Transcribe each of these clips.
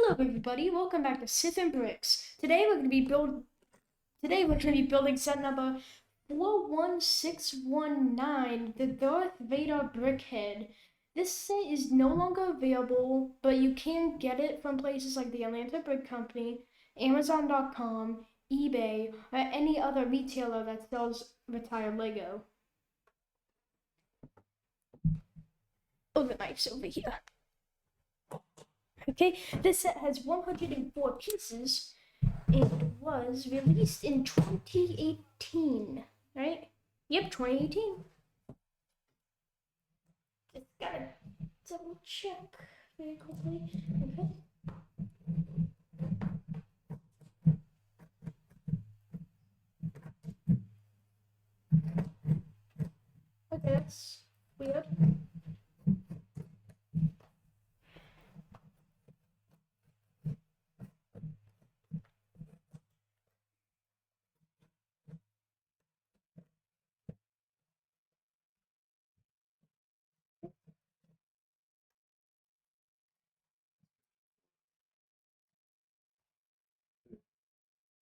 Hello everybody, welcome back to Sith and Bricks. Today we're going to be building set number 41619, the Darth Vader Brickhead. This set is no longer available, but you can get it from places like the Atlanta Brick Company, Amazon.com, eBay, or any other retailer that sells retired Lego. Oh, the knife's over here. Okay, this set has 104 pieces. It was released in 2018, right? Yep, 2018. Just gotta double check very quickly. Okay. Okay, that's weird.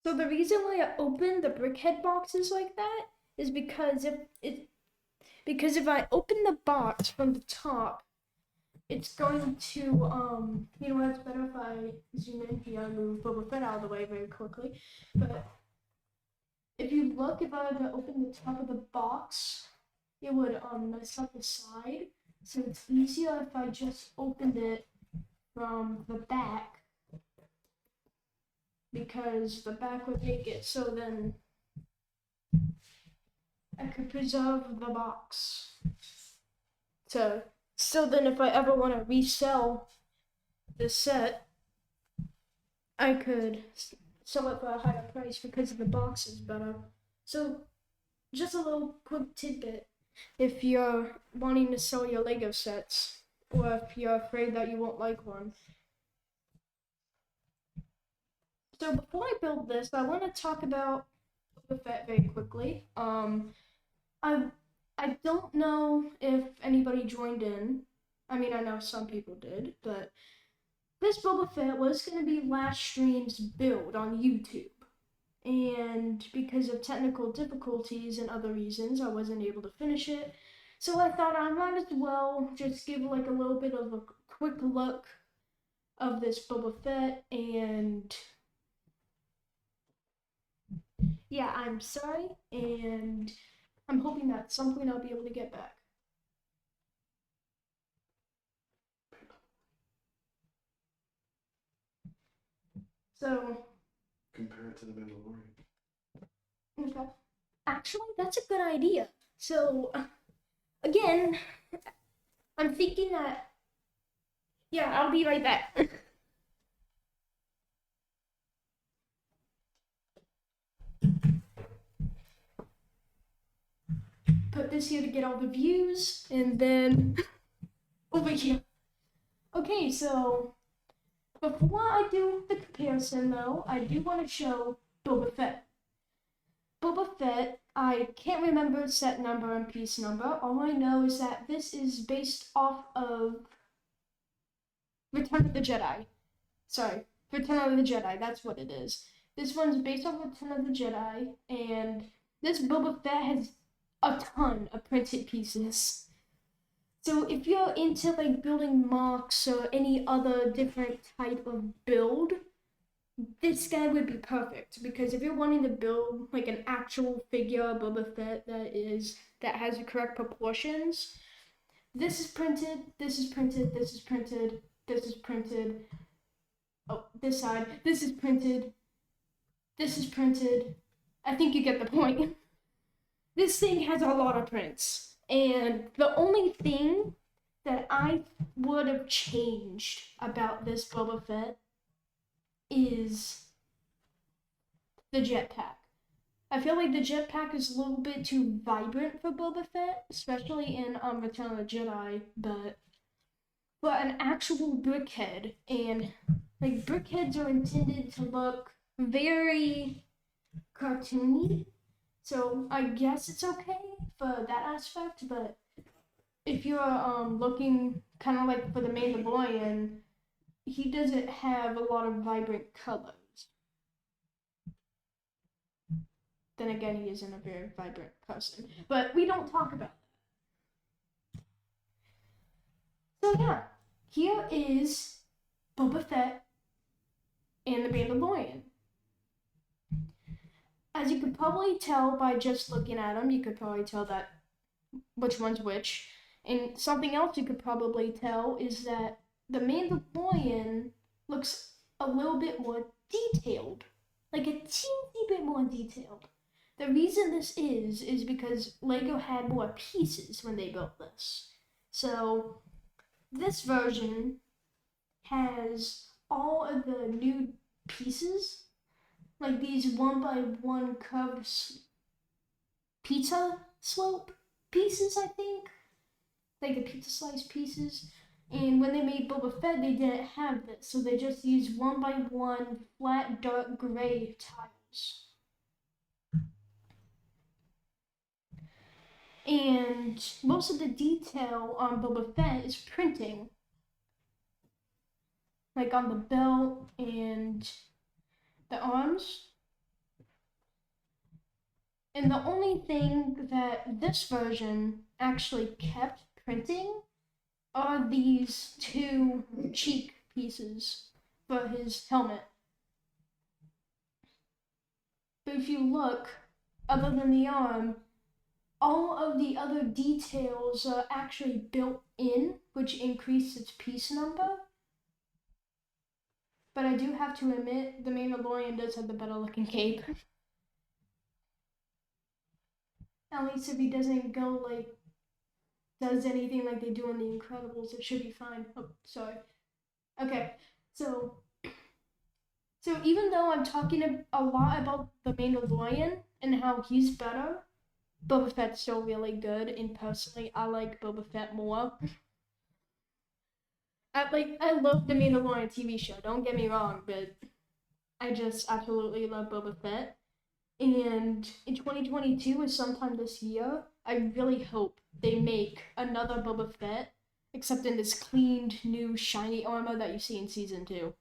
So the reason why I opened the brickhead boxes like that is because if I open the box from the top, it's going to you know what, it's better if I zoom in here and move Boba Fett out of the way very quickly. But if you look, if I were to open the top of the box, it would mess up the side. So it's easier if I just opened it from the back, because the back would make it so then I could preserve the box. So then if I ever want to resell this set, I could sell it for a higher price because the box is better. So just a little quick tidbit: if you're wanting to sell your Lego sets, or if you're afraid that you won't like one. So before I build this, I want to talk about Boba Fett very quickly. I don't know if anybody joined in. I mean, I know some people did, but this Boba Fett was going to be last stream's build on YouTube. And because of technical difficulties and other reasons, I wasn't able to finish it. So I thought I might as well just give like a little bit of a quick look of this Boba Fett. And yeah, I'm sorry, and I'm hoping that at some point I'll be able to get back. So compare it to the Mandalorian. Okay. Actually, that's a good idea. So, again, I'm thinking that. Yeah, I'll be right back. Put this here to get all the views, and then over here. Okay, so before I do the comparison, though, I do want to show Boba Fett. Boba Fett, I can't remember set number and piece number. All I know is that this is based off of Return of the Jedi. Sorry, Return of the Jedi, that's what it is. This one's based off Return of the Jedi, and this Boba Fett has a ton of printed pieces. So if you're into like building mocks or any other different type of build, this guy would be perfect, because if you're wanting to build like an actual figure of Boba Fett that has the correct proportions, this is printed, this is printed, this is printed, this is printed. Oh, this side, this is printed, this is printed. I think you get the point. This thing has a lot of prints, and the only thing that I would have changed about this Boba Fett is the jetpack. I feel like the jetpack is a little bit too vibrant for Boba Fett, especially in Return of the Jedi, but for an actual brickhead, and like brickheads are intended to look very cartoony, so I guess it's okay for that aspect. But if you're looking kind of like for the Mandalorian, he doesn't have a lot of vibrant colors. Then again, he isn't a very vibrant person. But we don't talk about that. So yeah, here is Boba Fett and the Mandalorian. As you could probably tell by just looking at them, you could probably tell that which one's which. And something else you could probably tell is that the Mandalorian looks a little bit more detailed. Like a teensy bit more detailed. The reason this is because LEGO had more pieces when they built this. So this version has all of the new pieces, like these 1x1 curved pizza slope pieces, I think. Like the pizza slice pieces. And when they made Boba Fett, they didn't have this, so they just used 1x1 flat dark gray tiles. And most of the detail on Boba Fett is printing. Like on the belt and the arms. And the only thing that this version actually kept printing are these two cheek pieces for his helmet. But if you look, other than the arm, all of the other details are actually built in, which increase its piece number. But I do have to admit, the Mandalorian does have the better looking cape. At least if he doesn't go does anything like they do in The Incredibles, it should be fine. Oh, sorry. Okay, so even though I'm talking a lot about the Mandalorian and how he's better, Boba Fett's still really good, and personally, I like Boba Fett more. I love the Mandalorian TV show, don't get me wrong, but I just absolutely love Boba Fett. And in 2022, or sometime this year, I really hope they make another Boba Fett, except in this cleaned, new, shiny armor that you see in Season 2.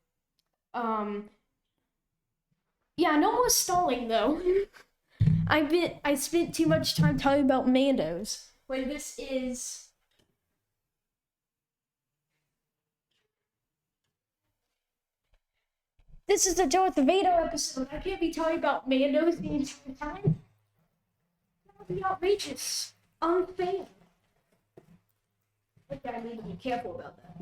Yeah, no more stalling, though. I spent too much time talking about Mandos, when this is... This is the Darth Vader episode. I can't be talking about Mandos the entire time. That would be outrageous. Unfair. Okay, I need to be careful about that.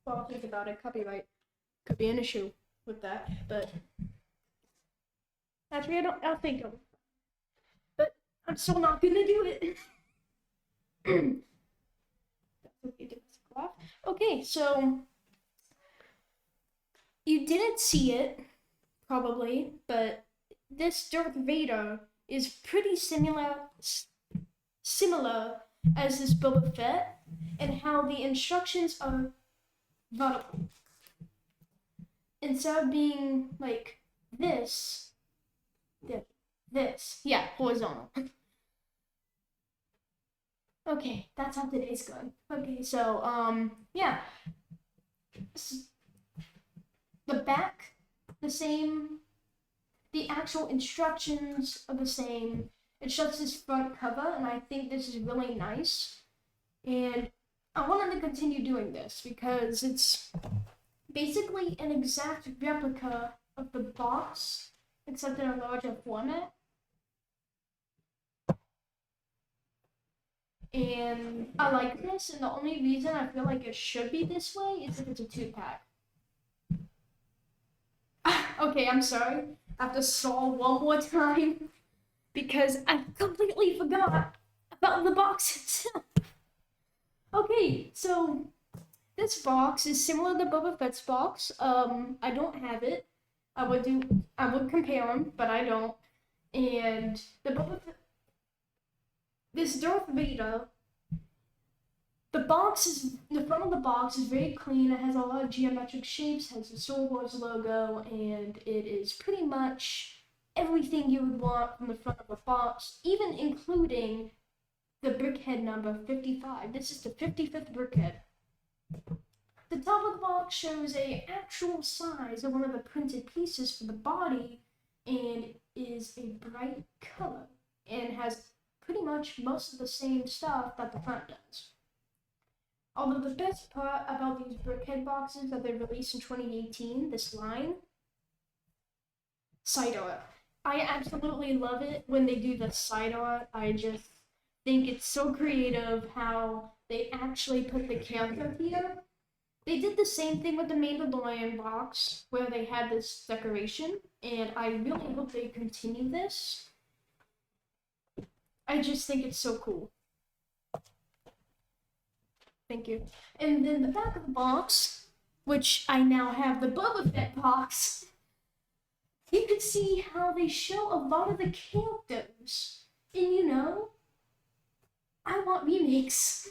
Well, I'll think about it. Copyright could be an issue with that, but actually, I'll think of it. But I'm still not gonna do it. Okay, so you didn't see it, probably, but this Darth Vader is pretty similar as this Boba Fett, and how the instructions are vertical. Instead of being like this, yeah, horizontal. Okay, that's how today's going. Okay, so, yeah. The back, the same. The actual instructions are the same. It's just this front cover, and I think this is really nice. And I wanted to continue doing this because it's basically an exact replica of the box, except in a larger format. And I like this, and the only reason I feel like it should be this way is if it's a 2-pack. Okay, I'm sorry. I have to stall one more time because I completely forgot about the box itself. Okay, so this box is similar to Boba Fett's box. I don't have it. I would compare them, but I don't. And this Darth Vader, the front of the box is very clean. It has a lot of geometric shapes, has the Star Wars logo, and it is pretty much everything you would want from the front of a box, even including the brickhead number 55. This is the 55th brickhead. The top of the box shows a actual size of one of the printed pieces for the body and is a bright color and has pretty much most of the same stuff that the front does. Although the best part about these BrickHeadz boxes that they released in 2018, this line, side art. I absolutely love it when they do the side art. I just think it's so creative how they actually put the character here. They did the same thing with the Mandalorian box where they had this decoration, and I really hope they continue this. I just think it's so cool. Thank you. And then the back of the box, which I now have the Boba Fett box, you can see how they show a lot of the characters. And you know, I want remakes.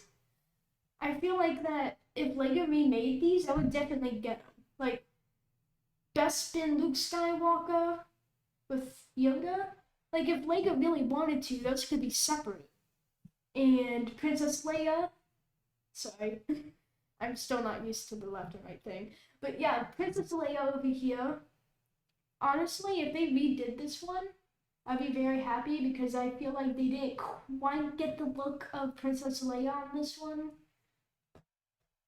I feel like that if LEGO remade these, I would definitely get them. Like, Bespin Luke Skywalker with Yoda. Like, if LEGO really wanted to, those could be separate. And Princess Leia. Sorry, I'm still not used to the left and right thing. But yeah, Princess Leia over here. Honestly, if they redid this one, I'd be very happy because I feel like they didn't quite get the look of Princess Leia on this one.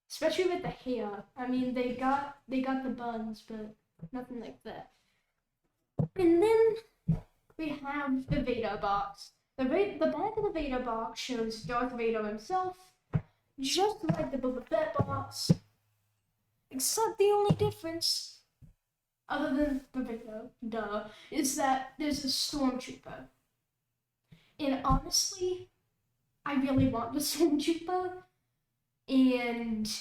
Especially with the hair. I mean, they got the buns, but nothing like that. And then we have the Vader box. The back of the Vader box shows Darth Vader himself, just like the Boba Fett box. Except the only difference, other than the Vader, is that there's a stormtrooper. And honestly, I really want the stormtrooper. And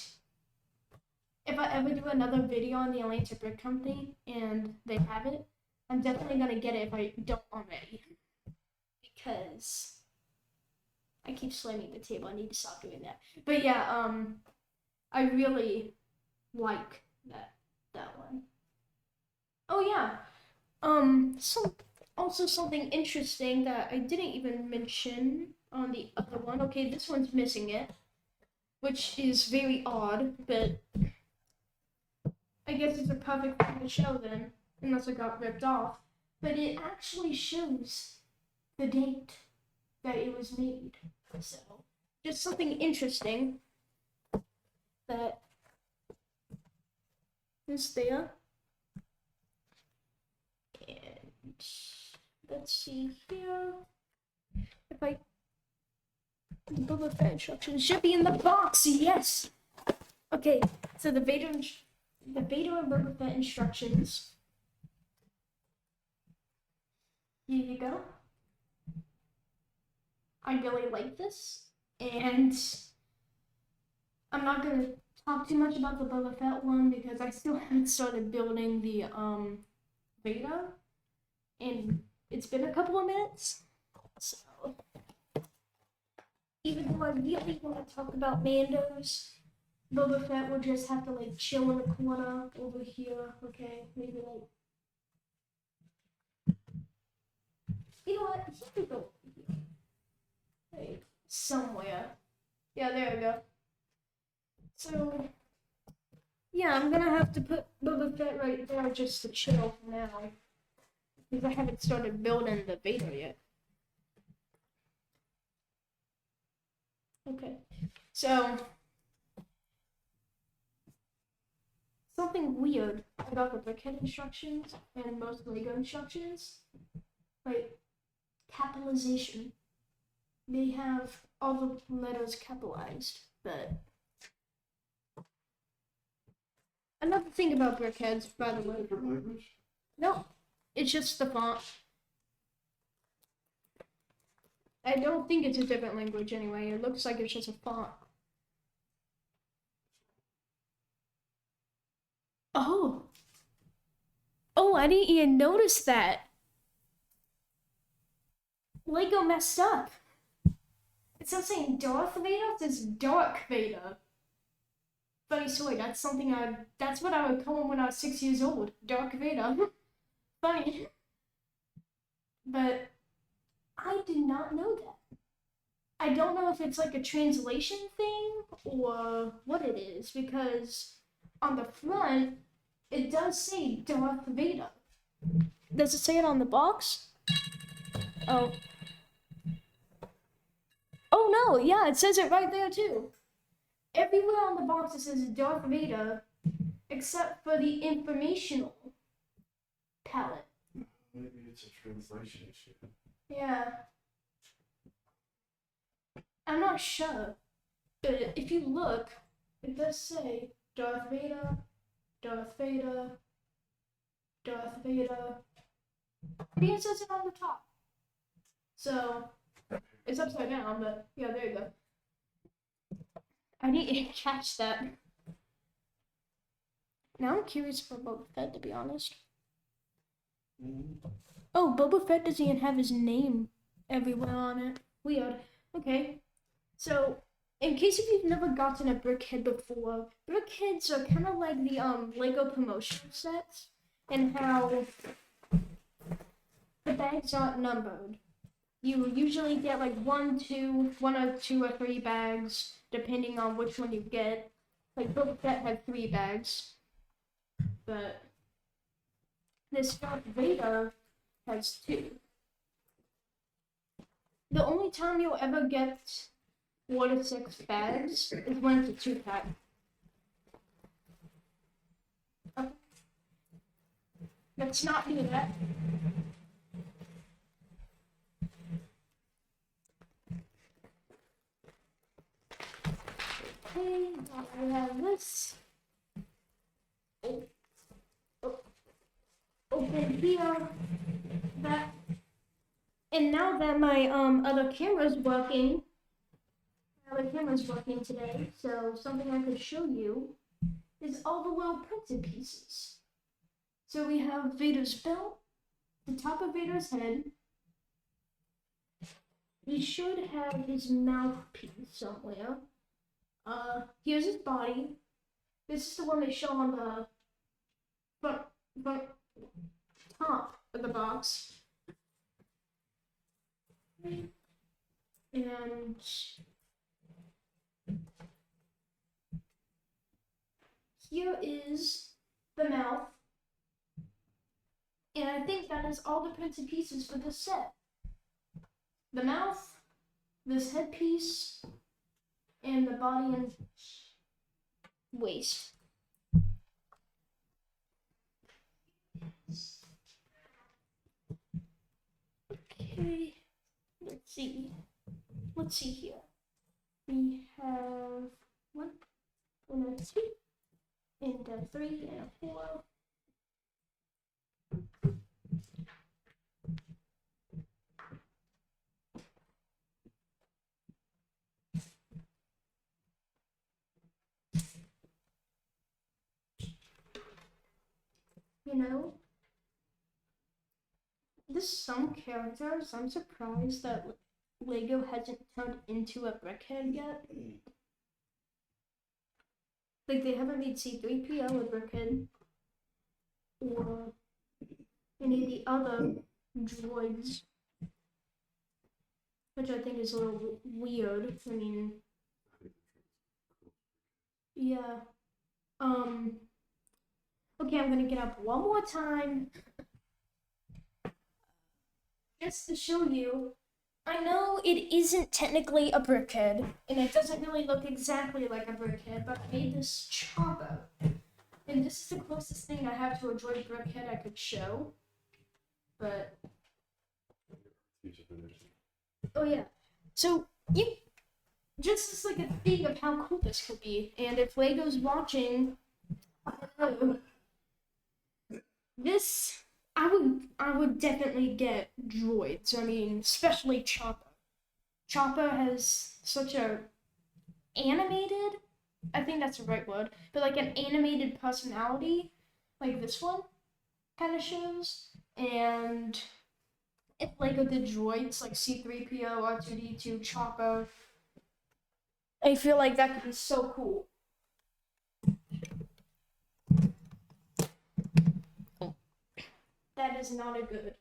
if I ever do another video on the Atlanta Brick Company and they have it, I'm definitely gonna get it if I don't already. Because I keep slamming the table. I need to stop doing that. But yeah, I really like that one. Oh yeah. Also something interesting that I didn't even mention on the other one. Okay, this one's missing it, which is very odd, but I guess it's a perfect thing to show then, unless it got ripped off. But it actually shows the date that it was made. So, just something interesting that is there. And let's see here. If I the Boba Fett instructions should be in the box. Yes. Okay. So the Vader and Boba Fett instructions. Here you go. I really like this, and I'm not gonna talk too much about the Boba Fett one because I still haven't started building the Vader, and it's been a couple of minutes. So even though I really want to talk about Mandos, Boba Fett will just have to like chill in the corner over here. Okay, maybe like. You know what? He could go over here. Like, somewhere. Yeah, there we go. So, yeah, I'm gonna have to put Boba Fett right there just to chill for now. Because I haven't started building the Vader yet. Okay, so something weird about the BrickHeadz instructions and most LEGO instructions, like capitalization. They have all the letters capitalized, but another thing about BrickHeadz, by the way. Different language? No, it's just the font. I don't think it's a different language anyway. It looks like it's just a font. Oh. Oh, I didn't even notice that. LEGO messed up. It's not saying Darth Vader, it says Dark Vader. Funny story, that's what I would call him when I was 6 years old. Dark Vader. Funny. But I did not know that. I don't know if it's like a translation thing or what it is, because on the front it does say Darth Vader. Does it say it on the box? Oh. Oh no, yeah, it says it right there too. Everywhere on the box it says Darth Vader, except for the informational palette. Maybe it's a translation issue. Yeah. I'm not sure. But if you look, it does say Darth Vader, Darth Vader, Darth Vader. And it says it on the top. So, it's upside down, but yeah, there you go. I need to catch that. Now I'm curious for Boba Fett, to be honest. Oh, Boba Fett doesn't even have his name everywhere on it. Weird. Okay. So, in case if you've never gotten a BrickHead before, BrickHeads are kind of like the Lego promotional sets, and how the bags aren't numbered. You usually get like one or two or three bags, depending on which one you get. Like Boba Fett had 3 bags, but this Darth Vader has 2. The only time you'll ever get 4 to 6 bags is when it's a 2-pack. Okay. Let's not do that. Okay, now I have this. Open here. That. And now that my other camera's working, today, so something I could show you is all the little printed pieces. So we have Vader's belt, the top of Vader's head. We should have his mouthpiece somewhere. Here's his body. This is the one they show on the front top of the box. And here is the mouth. And I think that is all the printed pieces for this set. The mouth, this headpiece, and the body and waist. Okay, let's see. Let's see here. We have 1 and a 2, and a 3 and a 4. You know, there's some characters I'm surprised that LEGO hasn't turned into a BrickHead yet. Like, they haven't made C-3PO a BrickHead, or any of the other droids, which I think is a little weird. I mean, yeah. Okay, I'm gonna get up one more time just to show you. I know it isn't technically a BrickHead, and it doesn't really look exactly like a BrickHead, but I made this chopper. And this is the closest thing I have to a droid BrickHead I could show. But oh yeah. So you just as like a thing of how cool this could be. And if LEGO's watching, this I would definitely get droids. I mean, especially Chopper. Chopper has such a animated, I think that's the right word, but like an animated personality, like this one kind of shows. And if LEGO did droids like C-3PO, R2-D2, Chopper, I feel like that could be so cool. That is not a good.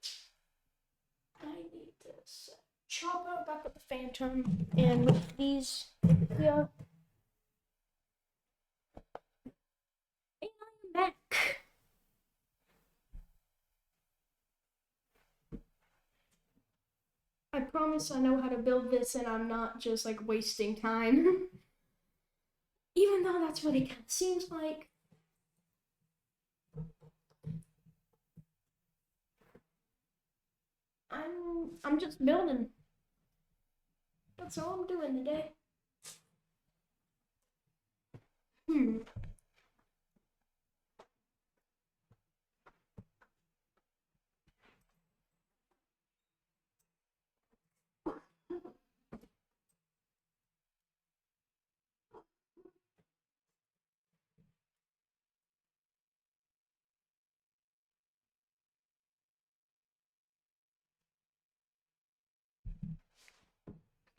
I need to set chopper, back up the Phantom, and with these here. And I'm back. I promise I know how to build this and I'm not just like wasting time. Even though that's what it kind of seems like. I'm just building. That's all I'm doing today.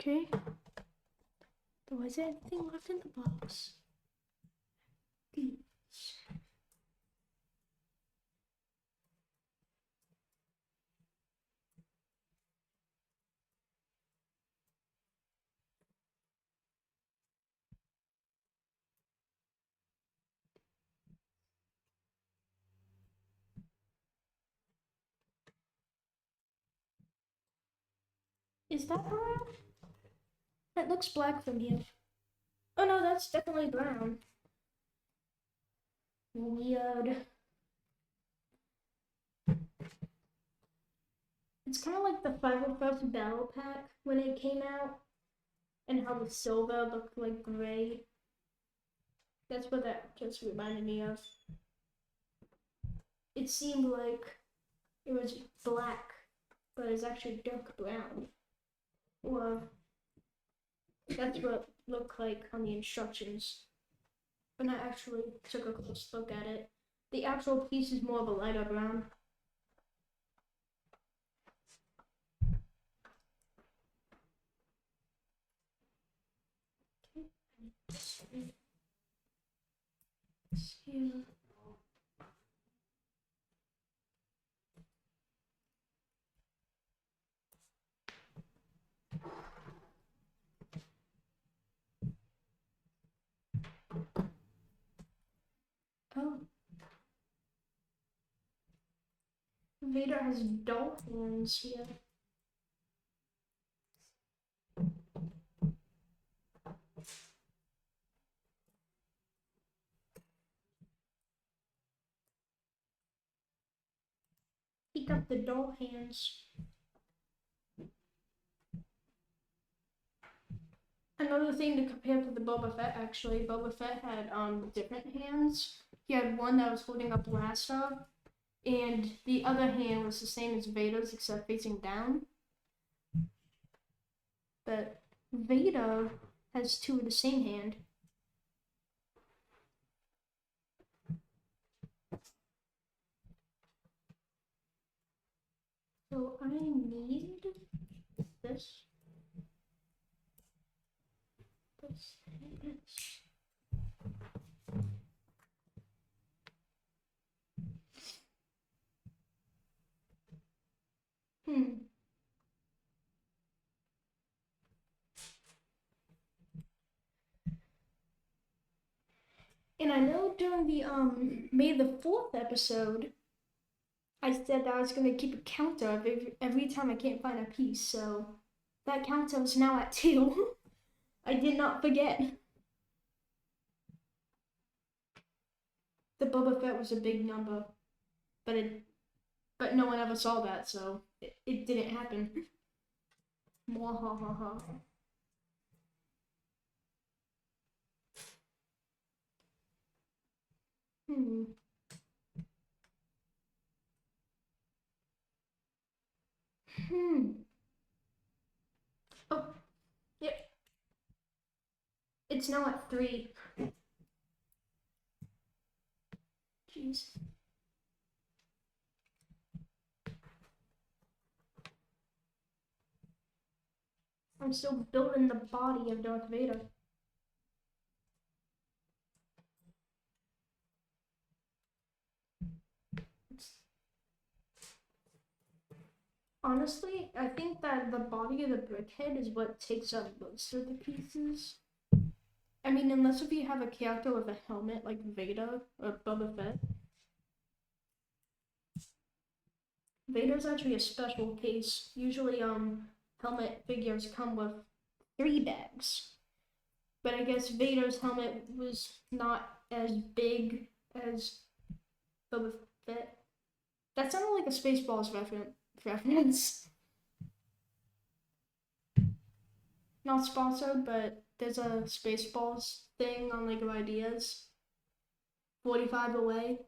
Okay. Was there anything left in the box? These. Is that brown? That looks black from here. Oh no, that's definitely brown. Weird. It's kind of like the 501st Battle Pack when it came out, and how the silver looked like gray. That's what that just reminded me of. It seemed like it was black, but it's actually dark brown. Well, that's what it looked like on the instructions. When I actually took a close look at it, the actual piece is more of a lighter brown. Yeah. Oh. Vader has dull hands here. He got the dull hands. Another thing to compare to the Boba Fett, actually, Boba Fett had different hands. He had one that was holding a blaster, and the other hand was the same as Vader's except facing down. But Vader has two of the same hand. So I need this. This. And I know during the May the 4th episode, I said that I was gonna keep a counter of every time I can't find a piece, so that counter is now at 2. I did not forget. The Boba Fett was a big number, but no one ever saw that, so it didn't happen. Mwahaha. Oh, yep. It's now at 3. Jeez. I'm still building the body of Darth Vader. Honestly, I think that the body of the brickhead is what takes up most of the pieces. I mean, unless if you have a character with a helmet like Vader or Boba Fett. Vader's actually a special case. Usually, helmet figures come with 3 bags. But I guess Vader's helmet was not as big as Boba Fett. That sounded like a Spaceballs reference. Not sponsored, but there's a Spaceballs thing on Lego Ideas. 45 away.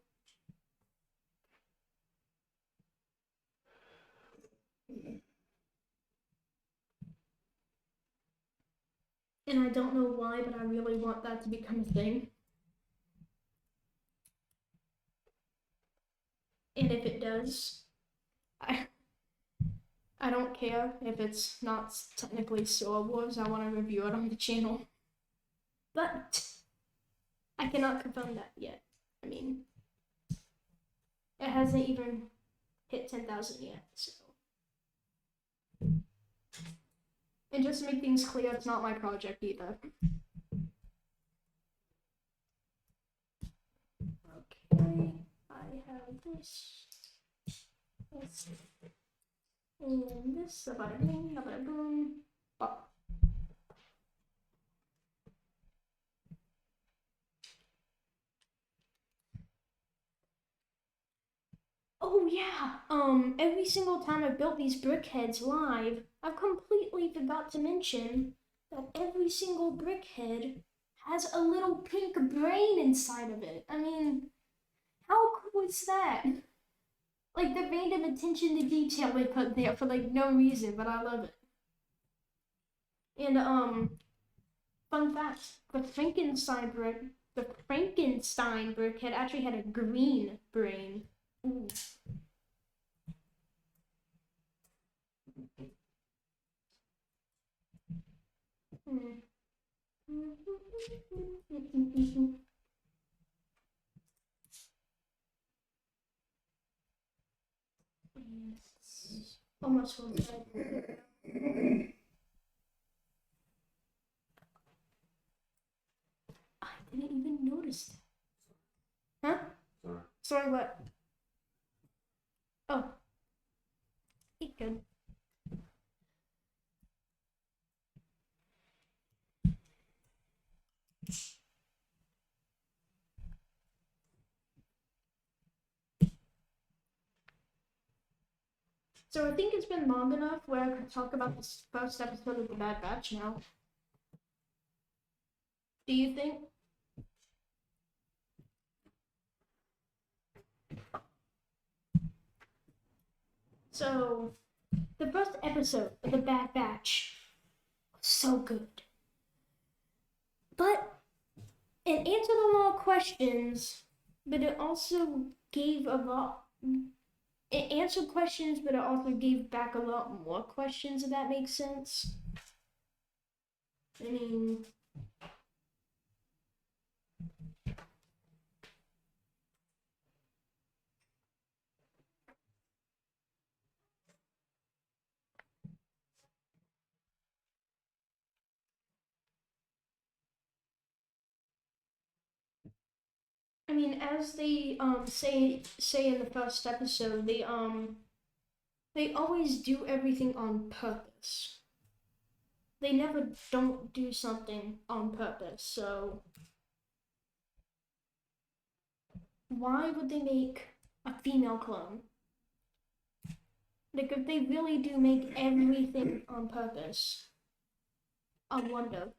And I don't know why, but I really want that to become a thing. And if it does, I don't care if it's not technically Star Wars. I want to review it on the channel. But I cannot confirm that yet. I mean, it hasn't even hit 10,000 yet, so. And just to make things clear, it's not my project either. Okay, I have this. And this, about a boom, about a boom, bop. Oh yeah, every single time I've built these brickheads live, I've completely forgot to mention that every single brickhead has a little pink brain inside of it. I mean, how cool is that? Like the random attention to detail they put there for like no reason, but I love it. And fun fact: the Frankenstein brickhead actually had a green brain. Ooh. Almost full time. I didn't even notice that. Huh? Sorry. Sorry, what? Oh. Eat good. So I think it's been long enough where I could talk about this first episode of The Bad Batch now. Do you think? So, the first episode of The Bad Batch was so good. But it answered a lot of questions, but it also gave a lot. It answered questions, but it also gave back a lot more questions, if that makes sense. I mean, as they say in the first episode, they always do everything on purpose. They never don't do something on purpose. So why would they make a female clone? Like if they really do make everything on purpose, I wonder.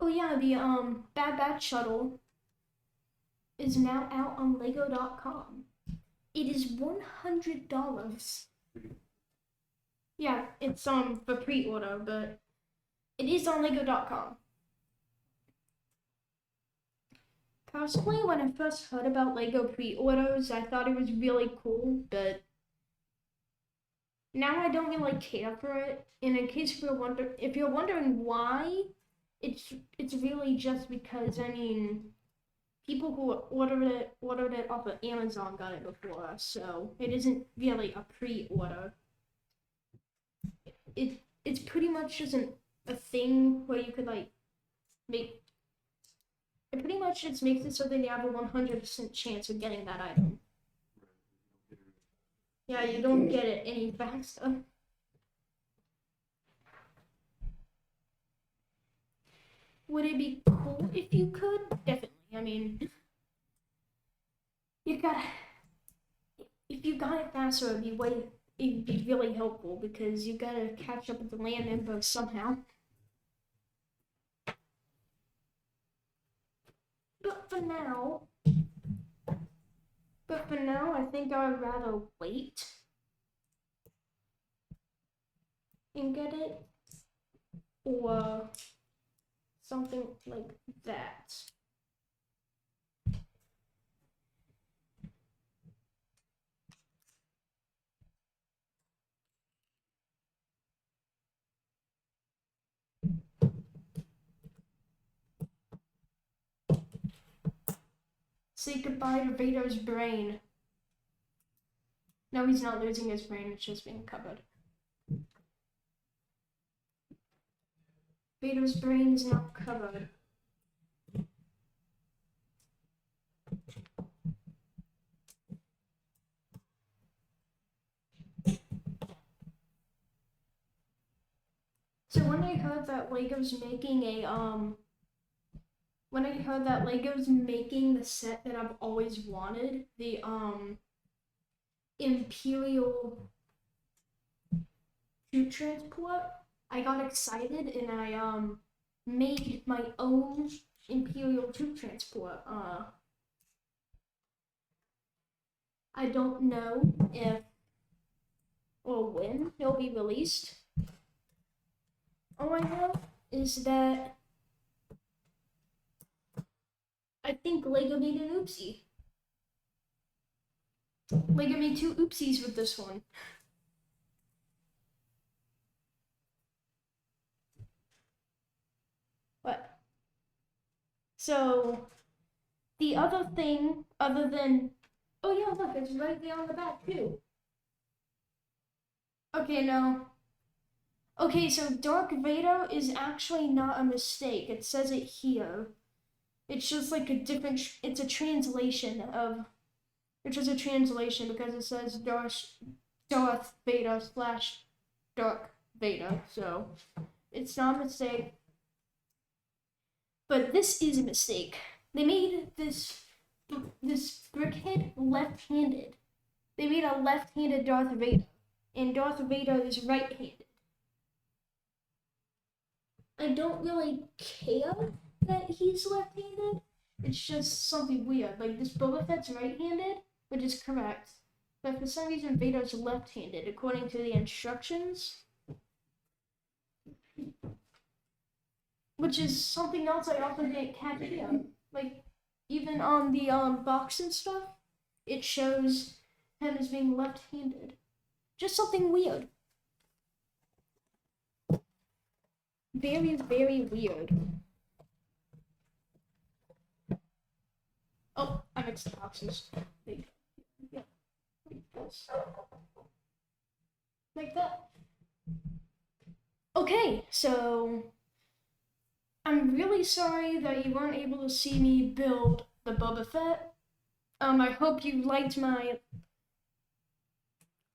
Oh yeah, the Bad Batch shuttle is now out on Lego.com. It is $100. Yeah, it's for pre-order, but it is on Lego.com. Personally, when I first heard about Lego pre-orders, I thought it was really cool, but Now I don't really care for it. And in case if you're wondering why, it's really just because people who ordered it off of Amazon got it before us, so it isn't really a pre-order. It's pretty much just a thing where you could like make. It pretty much just makes it so that you have a 100% chance of getting that item. Yeah, you don't get it any faster. Would it be cool if you could? Definitely. I mean, you gotta. If you got it faster, it'd be really helpful because you gotta catch up with the land info somehow. But for now, I think I'd rather wait and get it, or something like that. Say goodbye to Vader's brain. No, he's not losing his brain, it's just being covered. Vader's brain is now covered. So when I heard that LEGO's making the set that I've always wanted, the Imperial troop transport, I got excited and I made my own Imperial troop transport. I don't know if or when it'll be released. All I know is that I think LEGO made an oopsie. LEGO made 2 oopsies with this one. What? So, the other thing, other than... Oh yeah, look, it's right there on the back too. Okay, no. Okay, so Darth Vader is actually not a mistake. It says it here. It's just like it's a translation of... It's just a translation because it says Darth Vader / Dark Vader, so it's not a mistake. But this is a mistake. They made this brickhead left-handed. They made a left-handed Darth Vader, and Darth Vader is right-handed. I don't really care that he's left-handed. It's just something weird. Like this Boba Fett's right-handed, which is correct, but for some reason Vader's left-handed according to the instructions. Which is something else I often didn't catch here. Like, even on the box and stuff, it shows him as being left-handed. Just something weird. Very, very weird. Oh, I mixed the boxes. Yeah, like this. Like that. Okay, so... I'm really sorry that you weren't able to see me build the Boba Fett. I hope you liked my...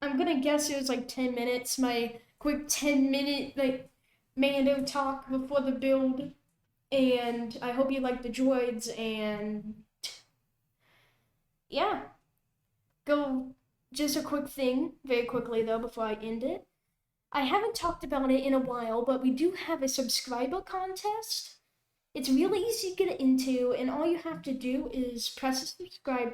I'm gonna guess it was like 10 minutes, my quick 10-minute, like, Mando talk before the build. And I hope you liked the droids, and... yeah. Just a quick thing, very quickly though, before I end it. I haven't talked about it in a while, but we do have a subscriber contest. It's really easy to get into, and all you have to do is press the subscribe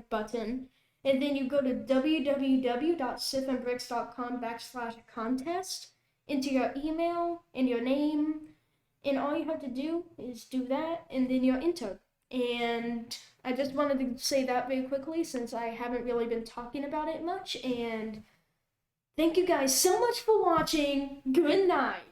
button, and then you go to www.sithandbricks.com/contest, enter your email and your name, and all you have to do is do that, and then you're entered. And I just wanted to say that very quickly since I haven't really been talking about it much. And thank you guys so much for watching. Good night.